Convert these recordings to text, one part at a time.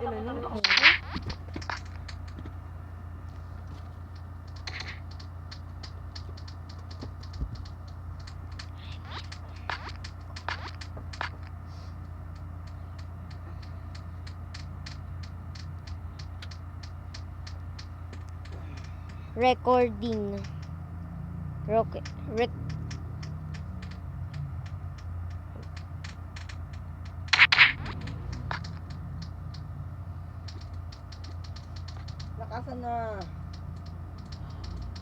Ilan yun? Recording. Lakasan na.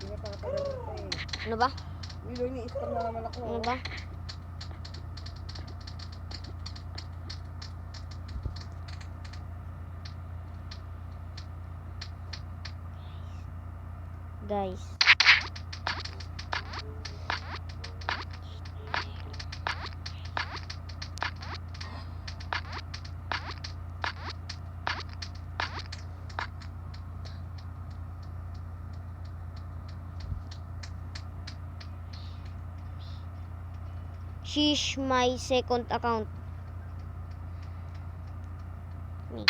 Hindi pa pala dito eh. Ano ba? Milo, ini-spam na naman ako. Ano ba? Guys. Sheesh, my second account. Me.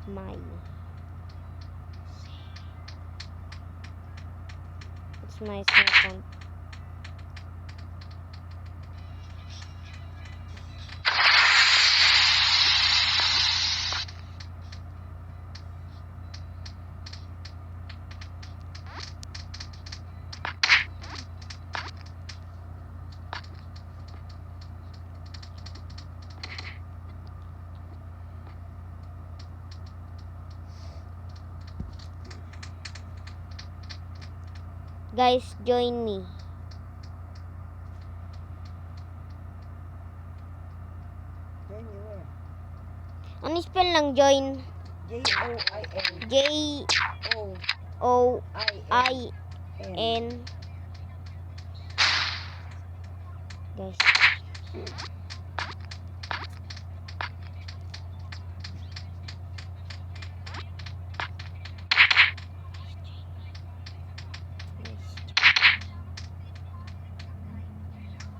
My. It's my second. Guys, join me. Join you eh. Ano spell ng join? J-O-I-N. J-O-I-N. Guys.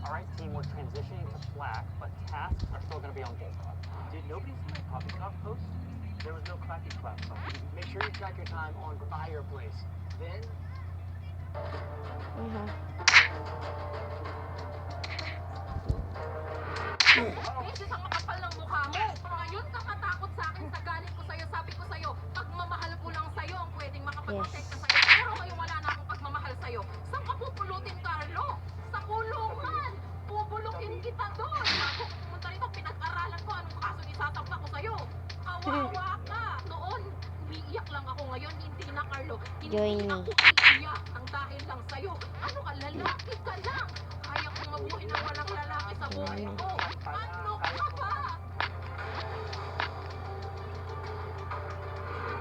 Alright, team, we're transitioning to Slack, but tasks are still going to be on Bullhog. Did nobody see my poppycock post? There was no clappy clap phone. Make sure you track your time on Fireplace. Then... Beses ang makapal ng mukha mo. Ngayon kakatakot sa akin sa galit ko sa'yo. Sabi ko sa'yo, pagmamahal ko lang sa'yo ang pwedeng makapag-protect sa'yo. Pero ngayon wala na akong pagmamahal sa'yo. Saan ka pupulutin, Carlo? Sa kulungan. Pupulukin kita doon. Bago pumunta rito, pinag-aralan ko anong kaso isasampa ko sa'yo. Kawawa ka. Noon, umiiyak lang ako. Ngayon, hindi na, Carlo. Join Hindi me. ako umiiyak ang dahil lang sa'yo. Ano ka, lalaki ka lang. Kaya kong mabuhay ng walang lalaki sa buhay ko. Ano ka ba?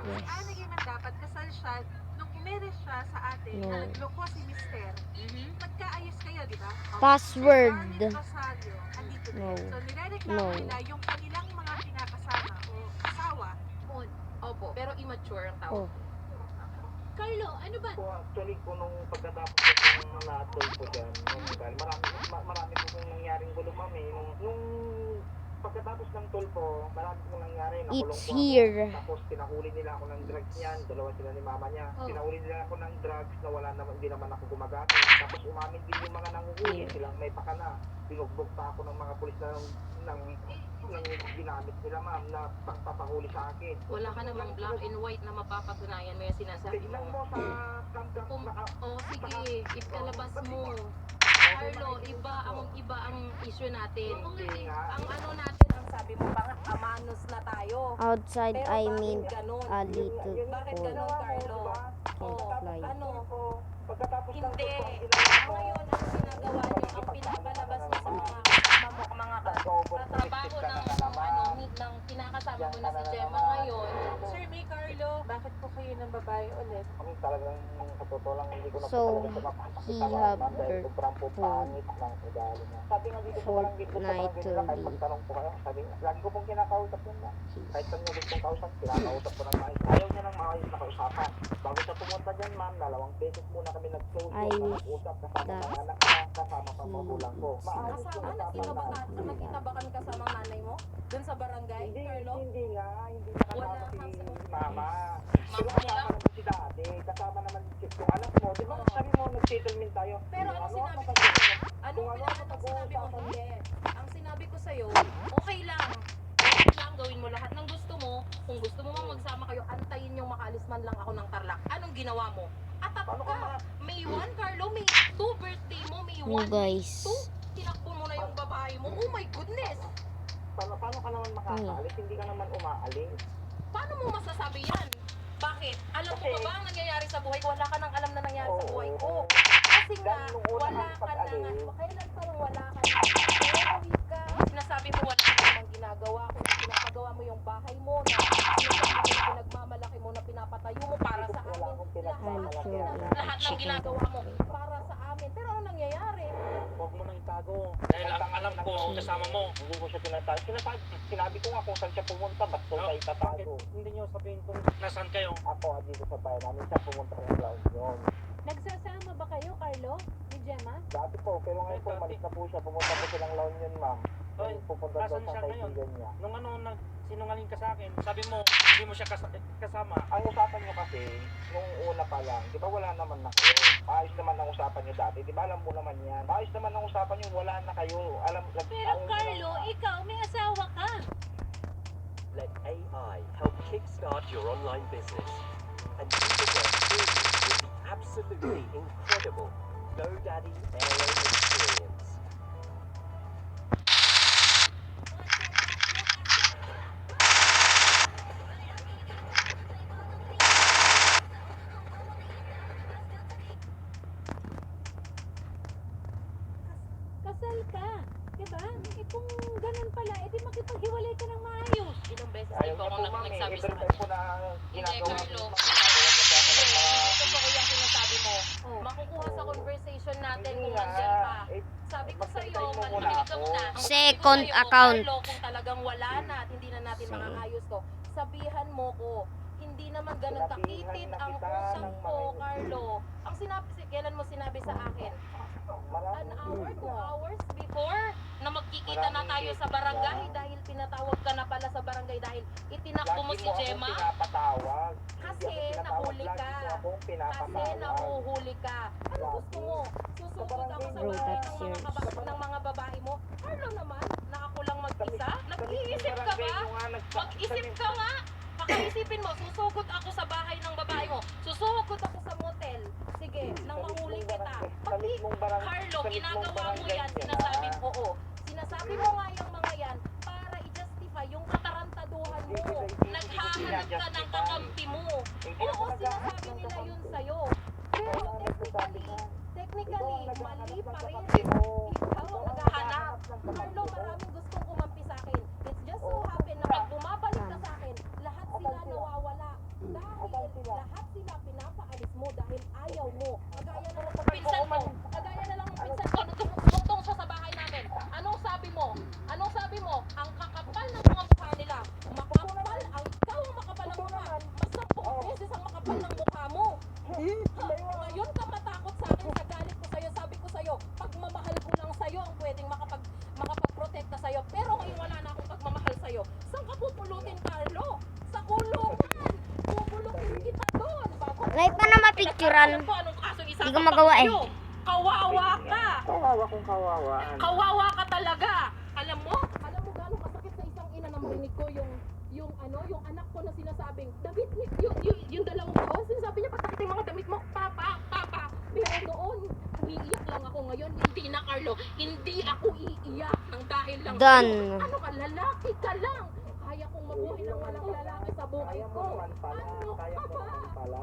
Yes. Ano yun ang dapat kasal siya nung imeres siya sa atin No. na nagloko si Mister. Magkaayos kayo, di ba? Password. Si Arnel Rosario, andito din. No. So nirereklamo No. nila yung kanilang mga kinakasama o asawa. Opo, pero immature ang tao. Oh. Carlo, ano ba? So actually po nung pagkatapos ko ng na-toll po dyan, dahil marami po kong nangyaring gulo ma'am eh. Nung pagkatapos ng toll po, marami po nangyari. Nakulong It's po ako. here. Tapos pinahuli nila ako ng drugs niyan. Dalawa sila ni mama niya. Pinahuli nila ako ng drugs na wala naman, hindi naman ako gumagamit. Tapos umamin din yung mga nanguhuli. Silang may pakana. Binugbog pa ako ng mga pulis na ng ginamit nila ma'am na pagpapahuli sa akin. Wala ka namang black and white na mapapatunayan mo yung sinasabi Tignan mo. mo sa camp Sige, ipalabas mo. Carlo, iba ang issue natin. Ang ano natin, ang sabi mo, bakit amanos na tayo? Outside, Pero I bakit mean ganon? a little Bakit cold. ganon, Carlo? Can't fly. Ano? Pagkatapos ng Hindi. toll po, Ngayon, ang ginagawa nyo, ang pinabalabas mo sa mga kasama mo, mga katrabaho ng kinakasama mo na si Gemma ngayon. Sir May Carlo, bakit po kayo ng babae ulit? Kami talagang sa totoo lang hindi ko na po So, talaga siya mapapakita he ma'am, have ma'am, dahil her sobrang po food pangit ng ugali niya. Sabi nga dito sa barangay ko, sa barangay Fortnite nila, kahit to magtanong po kayo, sabi nga, lagi ko pong kinakausap yun na. Kahit saan niya gustong kausap, kinakausap ko ng maayos. Ayaw niya ng maayos na kausapan. Bago siya pumunta dyan, ma'am, 2 beses muna kami nag-close I na wish nag-usap kasama that ng anak niya, kasama pang magulang ko. Maayos yung Kasama, usapan namin. nakita ba kami kasama ang nanay mo? Doon sa barangay, Hindi, Carlo? hindi nga, hindi nakasama Wala si kang mama. Pero Mama kasama nila? naman si daddy, kasama naman yung anak mo. Di ba sabi mo, nag-settlement tayo? Pero Kung ano sinabi ano, ko? kung Anong ano, sinabi mo? pag-uusapan Hindi. Ang sinabi ko sa'yo, okay lang. Okay lang, gawin mo lahat ng gusto mo. Kung gusto mo mang magsama kayo, antayin yung makaalis man lang ako ng Tarlac. Anong ginawa mo? Atat Paano ka ka. May 1, Carlo, May 2 birthday mo, May 1, You guys. 2. Tinakbo mo na yung babae mo. Oh my goodness! paano ka naman makakaalis? Hindi ka naman umaalis. Paano mo masasabi yan? Bakit? Alam mo ba ang nangyayari sa buhay ko? Wala ka nang alam na nangyayari sa buhay ko. Kasi nga, Dahil nung una wala kang ka na nga. pag-alis. Kailan pa lang wala ka na? Umuwi ka. Sinasabi mo wala ka namang ginagawa. Kung pinapagawa mo yung bahay mo, na sinasabi mo na pinagmamalaki mo, na pinapatayo mo para sa Wala amin. akong pinagmamalaki. Lahat ng ginagawa mo para sa amin. Pero ano nangyayari? Huwag mo nang itago. Dahil ang alam ko, kasama mo. Hindi ko siya tinatago. Sinabi ko nga kung saan siya pumunta, ba't ko siya itatago? Hindi nyo sabihin kung nasaan kayo. Ako dito sa bayan namin, siya pumunta ng La Union. Nagsasama ba kayo, Carlo? Ni Gemma? Dati po, pero ngayon po, malis na po siya. Pumunta po silang La Union, ma'am. Ay, Pupunta daw nasaan sa siya ngayon? kaibigan niya. Nung sinungaling ka sa akin, sabi mo, hindi mo siya kasama. Ang usapan niyo kasi, nung una pa lang, di ba wala naman na kayo? Ayos naman ang usapan niyo dati, di ba alam mo naman yan? Ayos naman ang usapan niyo, wala na kayo. Pero Carlo, ikaw may asawa ka. Let AI help kickstart your online business and you can work with the absolutely incredible GoDaddy Aero experience. Kasal ka. Diba? Eh kung ganun pala, edi makipaghiwalay ka ng maayos. Ilang beses Ayaw ikaw niya ang po, ma'am, nagsabi every sa time kanya. po na ginagawa Hindi, niyo, Carlo. ginagawa niyo po ako ng mga... Totoo yung sinasabi mo. Oh. Makukuha sa conversation natin Hindi kung nga, nandyan ka. eh, Sabi ko sa iyo, magsabihin mo muna makinig ka ako. muna. Ang Second sabi ko sa'yo, account. Carlo, kung talagang wala na at hindi na natin makakayos to, sabihan mo ko. Hindi naman ganun Sinabihan kakitid na ang kita usap ng ko, mga- Carlo. Ang sinabi, kailan mo sinabi sa akin? Marami An hour, 2 hours before na magkikita na Maraming tayo sa beses barangay na. dahil pinatawag ka na pala sa barangay dahil itinakbo mo Lagi si mo akong Gemma. pinapatawag. Kasi Hindi ako tinatawag, nahuli lagi ka. mo akong Kasi pinapatawag. nahuhuli ka. Ano gusto mo? Susugod ako sa Bro, bahay that's yours. ng mga babae mo? Carlo naman, na ako lang mag-isa? Sa Nag-iisip ka barangay ba? mo nga, Mag-isip ka nga! Pakaisipin mo, susugod ako sa bahay ng babae mo. Susugod ako sa motel. Sige, nang mahuli kita. Carlo, ginagawa mo yan. Sinasabi mo, oo. Sinasabi mo nga yung mga yan para i-justify yung katarantaduhan mo. Naghahanap ka ng kakampi mo. Oo, sinasabi nila yun sa'yo. Pero technically, mali pa rin. Ikaw ang naghahanap. Carlo, maraming gustong kumampi sa akin. It's just so happen na pag bumabalik ka sa akin, lahat sila nawawala. Dahil lahat sila pinapaalis mo dahil ayaw mo. Kagaya na lang ng pinsan mo. Kagaya na lang ng pinsan ko. Tumutong siya sa bahay namin. Anong sabi mo? Anong sabi mo? Ang kakapal ng mga mukha nila. Makapal. Ang ikaw ang makapal ng mukha. Mas 10 beses ang makapal ng mukha mo. Ngayon ka matakot sa akin sa galit ko sa'yo. Sabi ko sa'yo, pagmamahal ko lang sa'yo ang pwedeng makapag-protekta sa'yo. Pero ngayon wala na akong pagmamahal sa'yo. Saan ka pupulutin, Carlo? Sa kulungan. Pupulutin kita doon. Kahit pa na mapicturan. Alam ko anong kaso Hindi ko magawa eh. Kawawa ka. Kawawa kong kawawaan. Kawawa ka talaga. Alam mo gano'ng kasakit sa isang ina na marinig ko yung anak ko na sinasabing, David, yung dalawang taon, sinasabi niya, patakit yung mga damit mo, papa. Pero noon, umiiyak lang ako ngayon, hindi na, Carlo, hindi ako iiyak ng dahil lang Done. sa'yo. Ano ka, lalaki ka lang. Kaya kong mabuhay ng walang lalaki sa buhay Kaya mo ko. naman pala. Ano Kaya ka mo ba? naman pala.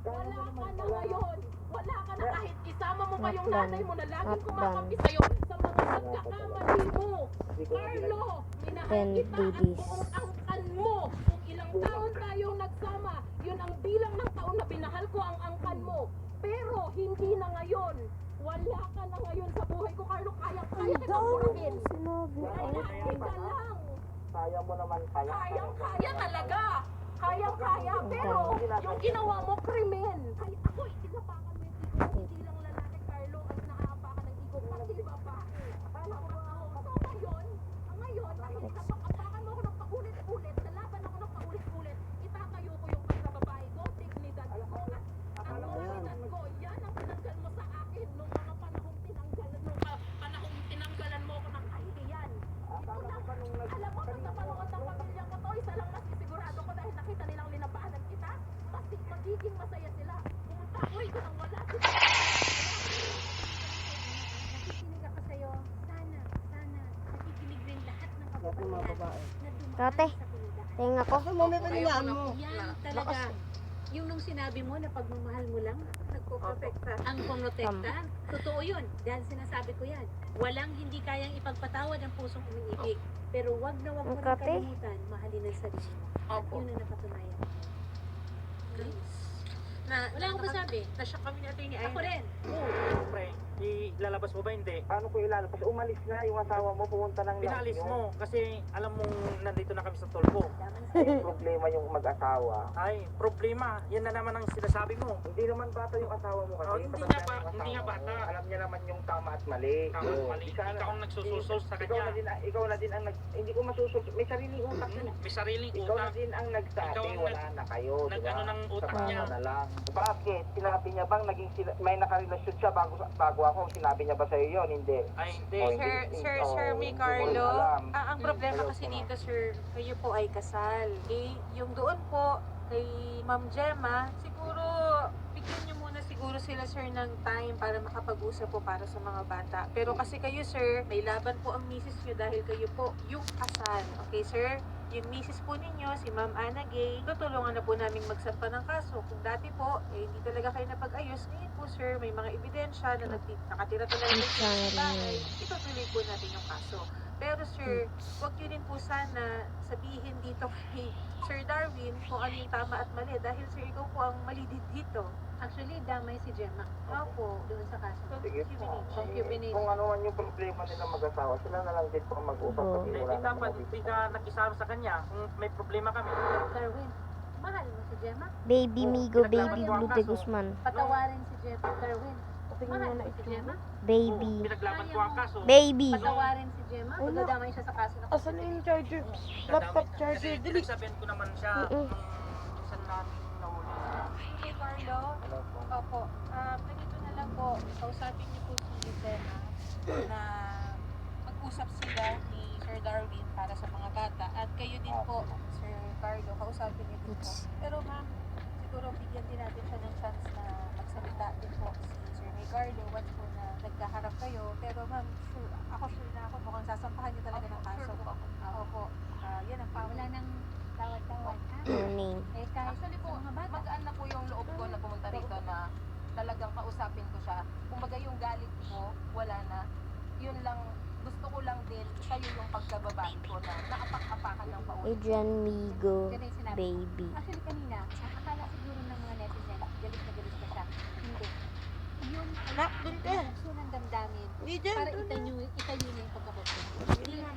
Kaya Wala mo ka naman na pala. ngayon. Wala ka na kahit isama mo pa Not yung done. nanay mo na laging Not kumakampi done. sa'yo sa mga pagkakamali mo. Hindi ko na Carlo, minahal Then kita do at this. buong angkan mo. Kung ilang taon tayong nagsama, yun ang bilang ng taon na binahal ko ang angkan mo. Pero hindi na ngayon. Wala ka na ngayon sa buhay ko, Carlo. Kaya kitang burahin. Lalaki ka lang. Kaya mo naman, Kaya talaga. Kaya. Pero yung ginawa mo, krimen. Ay, ako, itinapakan mo yung ego. Hindi lang lalaki, Carlo, ang naaapakan ng ego. Pati babae. Akala ko so ngayon, dahil napakapakan mo ako ng paulit-ulit, nalaban ako ng paulit-ulit, itatayo ko yung pagkababae ko, dignidad ko, at ang dignidad ko, yan ang tinanggal mo sa akin nung mga panahong tinanggalan mo ako ng kahihiyan. Ito lang, alam mo, sa panood ng pamilya ko to, isa lang masisigurado ko dahil nakita nilang linabanan kita, magiging masaya sila. Pumunta ako, ito nang wala sila. Nakikinig ako sa'yo. Sana, nakikinig rin lahat ng Lahat ng mga babae. na dumaan Tate. sa kanila. Tingnan ko. Kasi mami paningaan mo. Yan talaga. Yung nung sinabi mo na pagmamahal mo lang, nagpoprotekta. Ang pumuprotektahan, totoo yun. Dahil sinasabi ko yan. Walang hindi kayang ipagpatawad ang pusong umiibig. Pero wag na wag mo rin Kate. kalimutan, mahalin ang sarili mo. At yun ang napatunayan. Wala akong masabi. Nasyak kami ni Atty. Ako rin. Siyempre, ilalabas mo ba hindi? Paano ko ilalabas? Umalis na yung asawa mo, pumunta ng Pinalis Las mo kasi alam mong nandito na kami sa tulpo. Yung problema yung mag-asawa. Ay, problema. Yan na naman ang sinasabi mo. Hindi naman bata yung asawa mo kasi. Oh, hindi matanda nga ba- yung hindi nga asawa bata. mo. Alam niya naman yung tama at mali. Tama at Oo. mali. Di sana- Ikaw ang nagsususul sa Ikaw kanya. na din ang hindi ko masusul. May sariling utak yun. May sariling Ikaw na utak. din ang nagsabi, Ikaw ang wala na kayo, di ba? nag-ano ng utak Sama niya. na lang. Bakit? Sinabi niya bang may nakarelasyon siya bago ako? Sinabi niya ba sa'yo yun? Hindi. Ay, hindi. Oh, Sir hindi Mi ko Carlo, alam. ang problema Hello, kasi ma'am. dito, sir, kayo po ay kasal. Eh, yung doon po, kay Ma'am Gemma, siguro, bigyan niyo muna siguro sila, sir, ng time para makapag-usap po para sa mga bata. Pero kasi kayo, sir, may laban po ang misis niyo dahil kayo po yung kasal. Okay, sir? Yung misis po ninyo, si Ma'am Ana Gay, tutulungan na po namin magsampa ng kaso. Kung dati po, eh, hindi talaga kayo napag-ayos. Ngayon po, sir, may mga ebidensya na nakatira talaga kayo sa bahay. Itutuloy po natin yung kaso. Pero sir, huwag niyo rin po sana sabihin dito kay Sir Darwin kung ano yung tama at mali. Dahil sir, ikaw po ang mali din dito. Actually, damay si Gemma. Opo. Doon sa kaso. Sige po. Concubinage. Kung ano man yung problema nila mag-asawa, sila na lang din po ang mag-usap. Oo. Kasi Hindi wala dapat naman hindi ka nakisama sa kanya kung may problema kami. Darwin, mahal mo si Gemma? Baby Migo, baby Blue de Guzman. Patawarin si Gemma. Darwin, mahal mo si Gemma? Baby. Pinaglaban ko ang kaso. Baby. Patawarin si Gemma? Magdadamay siya sa kaso na Asan na yung charger? Laptop charger. Kasi Dili. pinagsabihan ko naman siya Mm-mm. nung isang namin nahuli. Hey, Carlo. Opo. Ganito na lang po. Kausapin niyo po si Gemma na mag-usap sila ni Sir Darwin para sa mga bata. At kayo din po, Sir Carlo, kausapin niyo din po. Pero ma'am, siguro bigyan din natin siya ng chance na magsalita din po si Sir Carlo once po na nagkaharap kayo. Pero ma'am, sure na ako mukhang sasampahan niyo talaga ng kaso. Opo. Yan ang Wala nang tawad-tawad. Morning. Eh, kahit Actually po, sa mga bata. magaan na po yung loob ko na pumunta rito na talagang kausapin ko siya. Kumbaga yung galit ko, wala na. Yun lang, gusto ko lang din, kayo yung pagkababae ko na naapak-apakan ng paulit. Adrian Migo, Ganun yung sinabi. baby. Actually, kanina, ang akala siguro ng mga netizen, galit na galit ka siya. Hindi. Yun, bukso ng damdamin. Hindi dyan. Para itayo niya yung pagkakot. Hindi na.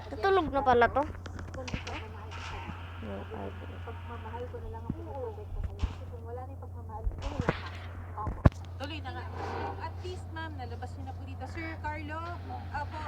Tutulog na pala to. Kung di ka mamahal ka siya. No, I- Pagmamahal ko na lang ang pinoprotect ko sa'yo. Kasi kung wala na yung pagmamahal, wala ka. Opo. Tuloy na nga. At least, ma'am, nalabas niyo na po dito. Sir Carlo, opo,